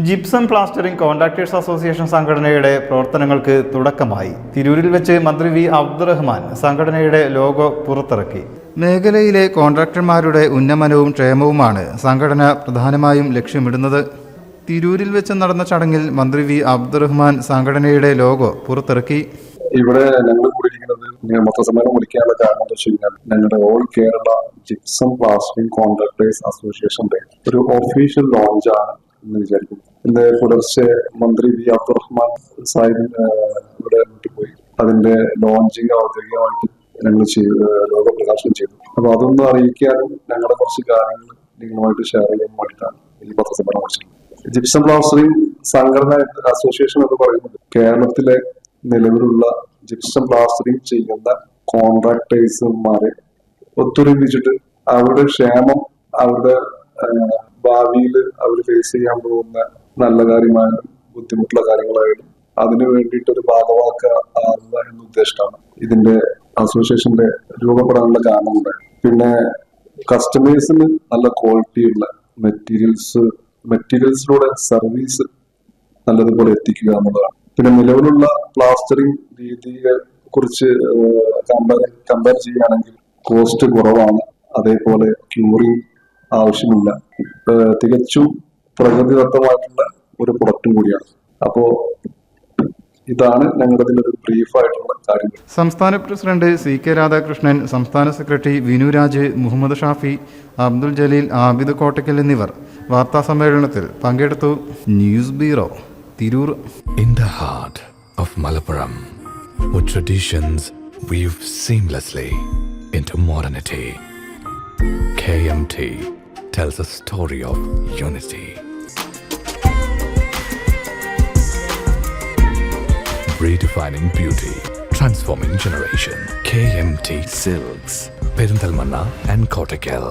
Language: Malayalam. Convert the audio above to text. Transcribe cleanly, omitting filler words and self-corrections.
ജിപ്സം പ്ലാസ്റ്ററിംഗ് കോൺട്രാക്ടേഴ്സ് അസോസിയേഷൻ സംഘടനയുടെ പ്രവർത്തനങ്ങൾക്ക് തുടക്കമായി. തിരൂരിൽ വെച്ച് മന്ത്രി വി അബ്ദുറഹ്മാൻ സംഘടനയുടെ ലോഗോ പുറത്തിറക്കി. മേഖലയിലെ കോൺട്രാക്ടർമാരുടെ ഉന്നമനവും ക്ഷേമവുമാണ് സംഘടന പ്രധാനമായും ലക്ഷ്യമിടുന്നത്. തിരൂരിൽ വെച്ച് നടന്ന ചടങ്ങിൽ മന്ത്രി വി അബ്ദുറഹ്മാൻ സംഘടനയുടെ ലോഗോ പുറത്തിറക്കി. ഇവിടെ ഞങ്ങൾ കൂടിയിരിക്കുന്നത് മൊത്തസമ്മേളനം വിളിക്കാനുള്ള കാരണം എന്താ വെച്ച് കഴിഞ്ഞാൽ ഞങ്ങളുടെ all Kerala gypsum plastering contractors അസോസിയേഷന്റെ ഒരു ഒഫീഷ്യൽ ലോഞ്ചാണ് എന്ന് വിചാരിക്കുന്നു. ഇന്ന് പുലർച്ചെ മന്ത്രി വി അബ്ദുറഹ്മാൻ സാഹിബ് ഇവിടെ പോയി അതിന്റെ ലോഞ്ചിങ് ഔദ്യോഗികമായിട്ട് ഞങ്ങൾ ലോഗോ പ്രകാശനം ചെയ്തു. അപ്പൊ അതൊന്ന് അറിയിക്കാനും ഞങ്ങളുടെ കുറച്ച് കാര്യങ്ങൾ നിങ്ങളുമായിട്ട് ഷെയർ ചെയ്യാൻ വേണ്ടിയിട്ടാണ് ഈ പത്രസമ്മേളനം വിളിച്ചത്. ജിപ്സം പ്ലാസ്റ്ററിംഗ് സംഘടന അസോസിയേഷൻ എന്ന് പറയുന്നത് കേരളത്തിലെ നിലവിലുള്ള ജിപ്സം പ്ലാസ്റ്ററിംഗ് ചെയ്യുന്ന കോൺട്രാക്ടേഴ്സുമാരെ ഒത്തൊരുമിച്ചിട്ട് അവരുടെ ക്ഷേമം, അവരുടെ ഭാവിയിൽ അവർ ഫേസ് ചെയ്യാൻ പോകുന്ന നല്ല കാര്യമായാലും ബുദ്ധിമുട്ടുള്ള കാര്യങ്ങളായാലും അതിനു വേണ്ടിയിട്ട് ഒരു ഭാഗവാക്കാവുക എന്ന ഉദ്ദേശമാണ് ഇതിന്റെ അസോസിയേഷന്റെ രൂപപ്പെടാനുള്ള കാരണമുണ്ടായത്. പിന്നെ കസ്റ്റമേഴ്സിന് നല്ല ക്വാളിറ്റിയുള്ള മെറ്റീരിയൽസിലൂടെ സർവീസ് നല്ലതുപോലെ എത്തിക്കുക എന്നുള്ളതാണ്. പിന്നെ നിലവിലുള്ള പ്ലാസ്റ്ററിംഗ് രീതിയെ കുറിച്ച് കമ്പയർ ചെയ്യുകയാണെങ്കിൽ കോസ്റ്റ് കുറവാണ്. അതേപോലെ ക്യൂറിംഗ് ആവശ്യമില്ല. തികച്ചും പ്രകൃതിദത്തമായിട്ടുള്ള ഒരു പ്രൊഡക്റ്റും കൂടിയാണ്. അപ്പോ ഇതാണ് ഞങ്ങളുടെ ഇതിലൊരു ബ്രീഫായിട്ടുള്ള കാര്യങ്ങൾ. സംസ്ഥാന പ്രസിഡന്റ് CK രാധാകൃഷ്ണൻ, സംസ്ഥാന സെക്രട്ടറി വിനുരാജ്, മുഹമ്മദ് ഷാഫി, അബ്ദുൽ ജലീൽ, ആബിദ് കോട്ടക്കൽ എന്നിവർ വാർത്താ സമ്മേളനത്തിൽ പങ്കെടുത്തു. News bureau, Tirur. In the heart of Malappuram, with traditions weave seamlessly into modernity, KMT tells a story of unity. Redefining beauty, transforming generation. KMT Silks, Perinthalmanna and Kottakkal.